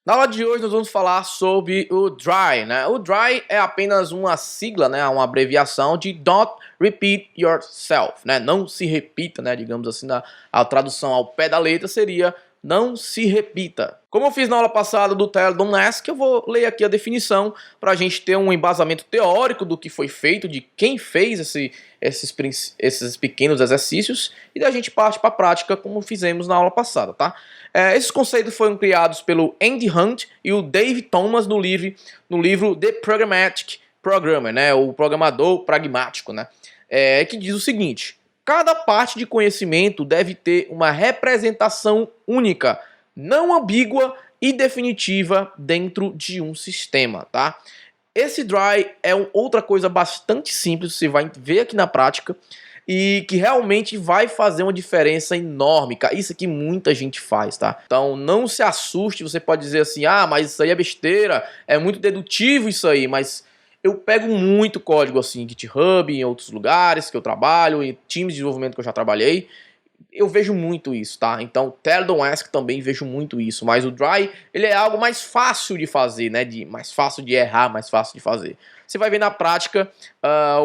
Na aula de hoje nós vamos falar sobre o DRY, né? O DRY é apenas uma sigla, né? Uma abreviação de Don't Repeat Yourself, né? Não se repita, né? Digamos assim, a tradução ao pé da letra seria não se repita. Como eu fiz na aula passada do Taylor Don't Ask, eu vou ler aqui a definição para a gente ter um embasamento teórico do que foi feito, de quem fez esses pequenos exercícios e da gente parte para a prática como fizemos na aula passada, tá? Esses conceitos foram criados pelo Andy Hunt e o Dave Thomas no livro The Pragmatic Programmer, né? O programador pragmático, né? Que diz o seguinte: cada parte de conhecimento deve ter uma representação única, não ambígua e definitiva dentro de um sistema, tá? Esse DRY é outra coisa bastante simples, você vai ver aqui na prática, e que realmente vai fazer uma diferença enorme, cara. Isso aqui muita gente faz, tá? Então não se assuste, você pode dizer assim, ah, mas isso aí é besteira, é muito dedutivo isso aí, mas eu pego muito código assim em GitHub, em outros lugares que eu trabalho, em times de desenvolvimento que eu já trabalhei, eu vejo muito isso, tá? Então, Tell Don't Ask também vejo muito isso, mas o Dry, ele é algo mais fácil de fazer, né? Mais fácil de errar, mais fácil de fazer. Você vai ver na prática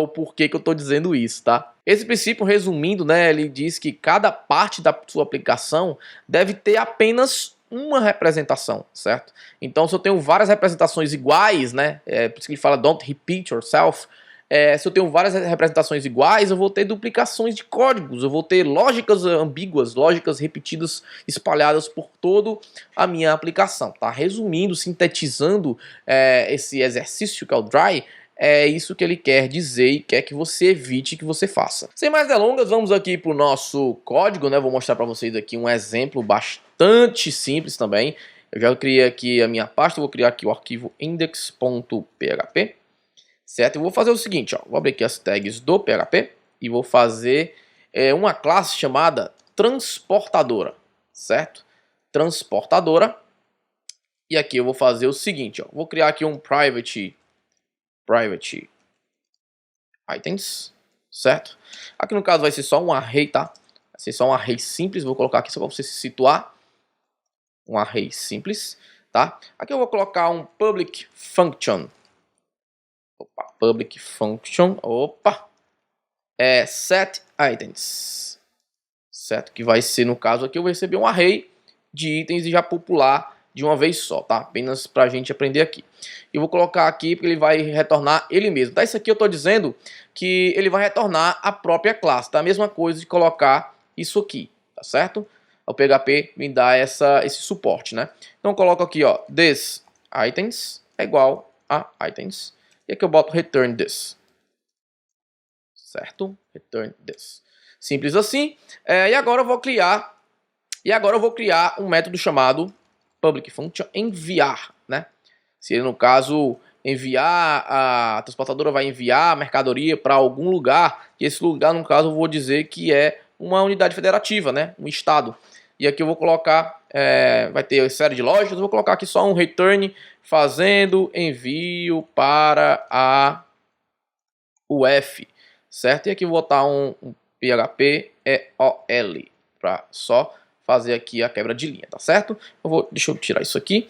o porquê que eu tô dizendo isso, tá? Esse princípio, resumindo, né? Ele diz que cada parte da sua aplicação deve ter apenas uma representação, certo? Então, se eu tenho várias representações iguais, né? Por isso que ele fala don't repeat yourself. Se eu tenho várias representações iguais, eu vou ter duplicações de códigos, eu vou ter lógicas ambíguas, lógicas repetidas, espalhadas por toda a minha aplicação, tá? Resumindo, sintetizando esse exercício que é o Dry, é isso que ele quer dizer e quer que você evite que você faça. Sem mais delongas, vamos aqui para o nosso código, né? Vou mostrar para vocês aqui um exemplo bastante simples também. Eu já criei aqui a minha pasta, vou criar aqui o arquivo index.php. Certo? Eu vou fazer o seguinte, ó, vou abrir aqui as tags do PHP e vou fazer uma classe chamada transportadora, certo? Transportadora. E aqui eu vou fazer o seguinte, ó, vou criar aqui um private items, certo? Aqui no caso vai ser só um array, tá? Vai ser só um array simples, vou colocar aqui só para você se situar. Um array simples, tá? Aqui eu vou colocar um public function. Opa, public function, set items, certo? Que vai ser, no caso aqui, eu vou receber um array de itens e já popular de uma vez só, tá? Apenas pra gente aprender aqui. Eu vou colocar aqui porque ele vai retornar ele mesmo, tá? Isso aqui eu tô dizendo que ele vai retornar a própria classe, tá? A mesma coisa de colocar isso aqui, tá certo? O PHP me dá esse suporte, né? Então eu coloco aqui, ó, this items é igual a items. E aqui eu boto return this, certo? Return this. Simples assim. E agora eu vou criar um método chamado public function enviar, né? Se no caso enviar, a transportadora vai enviar a mercadoria para algum lugar, e esse lugar, no caso, eu vou dizer que é uma unidade federativa, né? Um estado. E aqui eu vou colocar, vai ter série de lógicas, eu vou colocar aqui só um return fazendo envio para a UF, certo? E aqui eu vou botar um PHP EOL para só fazer aqui a quebra de linha, tá certo? Deixa eu tirar isso aqui.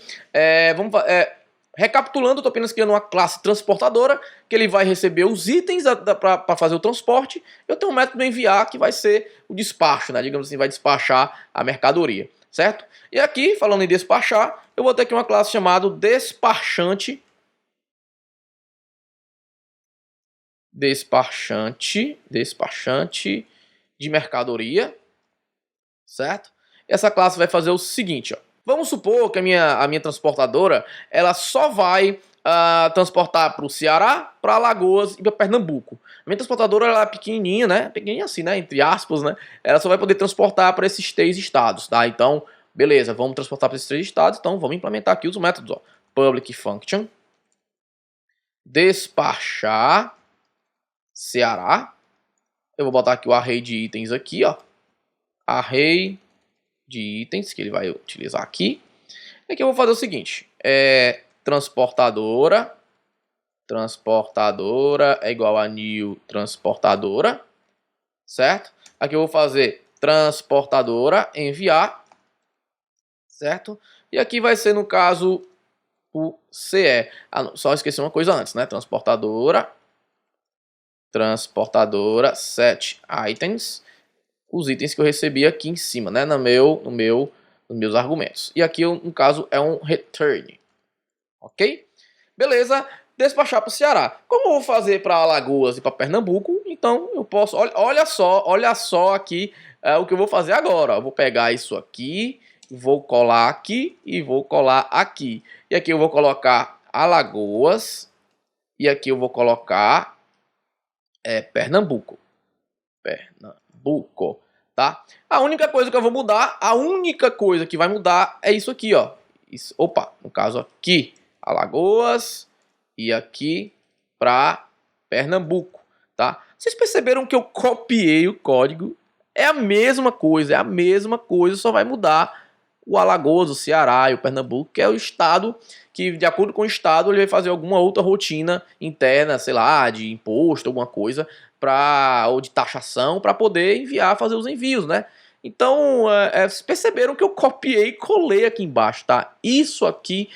Recapitulando, eu estou apenas criando uma classe transportadora, que ele vai receber os itens para fazer o transporte. Eu tenho um método enviar, que vai ser o despacho, né? Digamos assim, vai despachar a mercadoria, certo? E aqui, falando em despachar, eu vou ter aqui uma classe chamada despachante de mercadoria, certo? Essa classe vai fazer o seguinte, ó. Vamos supor que a minha transportadora, ela só vai transportar para o Ceará, para Alagoas e para Pernambuco. A minha transportadora ela é pequenininha, né? Pequenininha assim, né? Entre aspas, né? Ela só vai poder transportar para esses 3 estados, tá? Então, beleza, vamos transportar para esses 3 estados, então vamos implementar aqui os métodos, ó. Public function, despachar Ceará. Eu vou botar aqui o array de itens aqui, ó. Array de itens que ele vai utilizar aqui. E aqui eu vou fazer o seguinte. Transportadora é igual a new transportadora, certo? Aqui eu vou fazer transportadora enviar, certo? E aqui vai ser, no caso, o CE. Só esqueci uma coisa antes, né? Transportadora set items, os itens que eu recebi aqui em cima, né? Nos meus argumentos. E aqui, no caso, é um return. Ok? Beleza? Despachar para o Ceará. Como eu vou fazer para Alagoas e para Pernambuco, então eu posso... Olha só aqui o que eu vou fazer agora. Eu vou pegar isso aqui, vou colar aqui e vou colar aqui. E aqui eu vou colocar Alagoas e aqui eu vou colocar Pernambuco. Tá? A única coisa que eu vou mudar, a única coisa que vai mudar é isso aqui, ó. Isso, opa, no caso aqui, Alagoas e aqui para Pernambuco, tá? Vocês perceberam que eu copiei o código? É a mesma coisa, só vai mudar o Alagoas, o Ceará e o Pernambuco, que é o estado que, de acordo com o estado, ele vai fazer alguma outra rotina interna, sei lá, de imposto, alguma coisa, ou de taxação, para poder enviar, fazer os envios, né? Então, vocês perceberam que eu copiei e colei aqui embaixo, tá? Isso aqui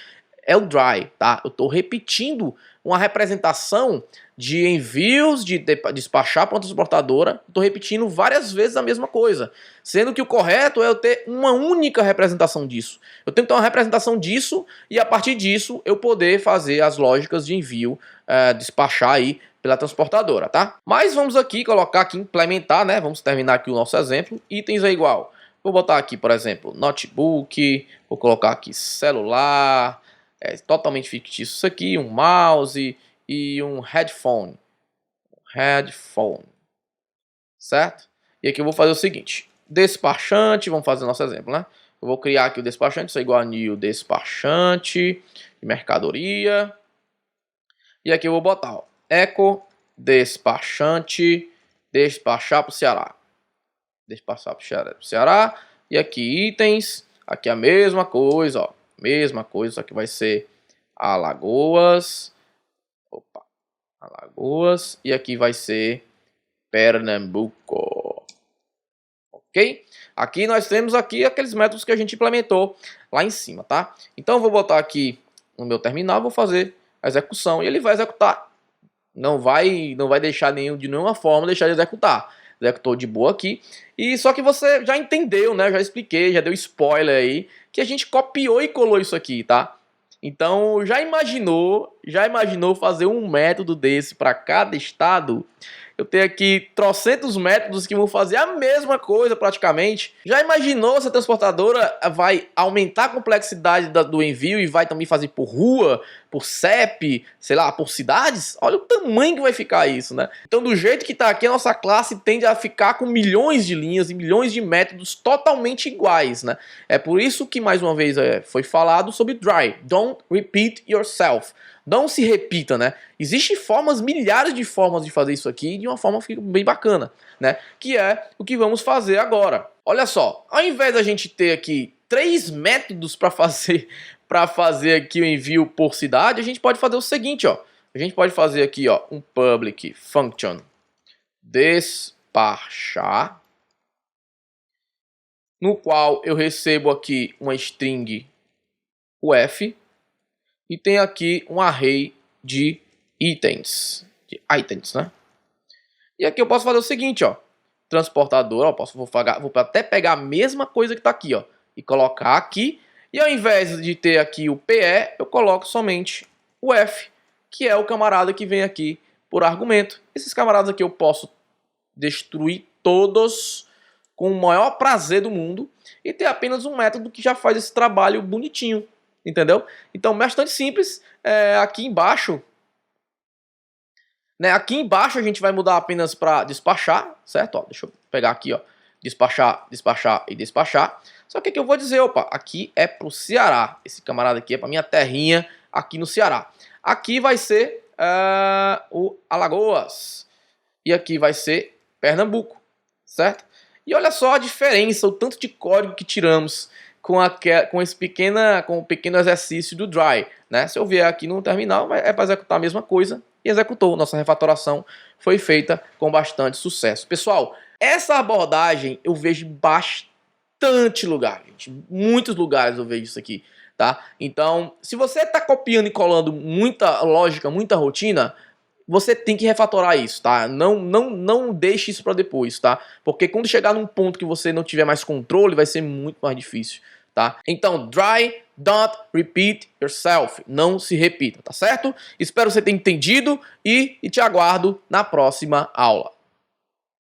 é o dry, tá? Eu estou repetindo uma representação de envios, de despachar para uma transportadora. Estou repetindo várias vezes a mesma coisa. Sendo que o correto é eu ter uma única representação disso. Eu tenho que ter uma representação disso e a partir disso eu poder fazer as lógicas de envio, despachar aí pela transportadora, tá? Mas vamos aqui colocar aqui, implementar, né? Vamos terminar aqui o nosso exemplo. Itens é igual. Vou botar aqui, por exemplo, notebook, vou colocar aqui celular, totalmente fictício isso aqui, um mouse e um headphone. Certo? E aqui eu vou fazer o seguinte, despachante, vamos fazer o nosso exemplo, né? Eu vou criar aqui o despachante, isso é igual a new despachante de mercadoria. E aqui eu vou botar, ó, eco despachante, despachar para o Ceará. Despachar para o Ceará. E aqui itens, aqui a mesma coisa, ó. Mesma coisa, só que vai ser Alagoas. Opa, Alagoas. E aqui vai ser Pernambuco. Ok? Aqui nós temos aqui aqueles métodos que a gente implementou lá em cima, tá? Então eu vou botar aqui no meu terminal, vou fazer a execução e ele vai executar. Não vai deixar de nenhuma forma deixar de executar. Executou de boa aqui. E só que você já entendeu, né? Já expliquei, já deu spoiler aí, que a gente copiou e colou isso aqui, tá? Então, já imaginou fazer um método desse para cada estado? Eu tenho aqui trocentos métodos que vão fazer a mesma coisa praticamente. Já imaginou se a transportadora vai aumentar a complexidade do envio e vai também fazer por rua, por CEP, sei lá, por cidades? Olha o tamanho que vai ficar isso, né? Então, do jeito que está aqui, a nossa classe tende a ficar com milhões de linhas e milhões de métodos totalmente iguais, né? É por isso que, mais uma vez, foi falado sobre dry. Don't repeat yourself. Não se repita, né? Existem milhares de formas de fazer isso aqui de uma forma que fica bem bacana, né? Que é o que vamos fazer agora. Olha só, ao invés da gente ter aqui 3 métodos para fazer aqui o envio por cidade, a gente pode fazer o seguinte, ó. A gente pode fazer aqui, ó, um public function despachar, no qual eu recebo aqui uma string UF e tem aqui um array de itens, né? E aqui eu posso fazer o seguinte, ó, transportador, ó, vou até pegar a mesma coisa que está aqui, ó, e colocar aqui. E ao invés de ter aqui o PE, eu coloco somente o F, que é o camarada que vem aqui por argumento. Esses camaradas aqui eu posso destruir todos com o maior prazer do mundo e ter apenas um método que já faz esse trabalho bonitinho, entendeu? Então, bastante simples. Aqui embaixo, né? Aqui embaixo a gente vai mudar apenas para despachar, certo? Ó, deixa eu pegar aqui, ó, despachar, despachar e despachar. Só que aqui eu vou dizer, opa, aqui é pro Ceará. Esse camarada aqui é para minha terrinha aqui no Ceará. Aqui vai ser o Alagoas. E aqui vai ser Pernambuco, certo? E olha só a diferença, o tanto de código que tiramos com esse pequeno exercício do dry, né? Se eu vier aqui no terminal, é para executar a mesma coisa e executou. Nossa refatoração foi feita com bastante sucesso. Pessoal, essa abordagem eu vejo em bastante lugar, gente. Muitos lugares eu vejo isso aqui. tá? Então, se você tá copiando e colando muita lógica, muita rotina, você tem que refatorar isso, tá? Não deixe isso para depois, tá? Porque quando chegar num ponto que você não tiver mais controle, vai ser muito mais difícil, tá? Então, try, don't repeat yourself. Não se repita, tá certo? Espero que você tenha entendido e te aguardo na próxima aula.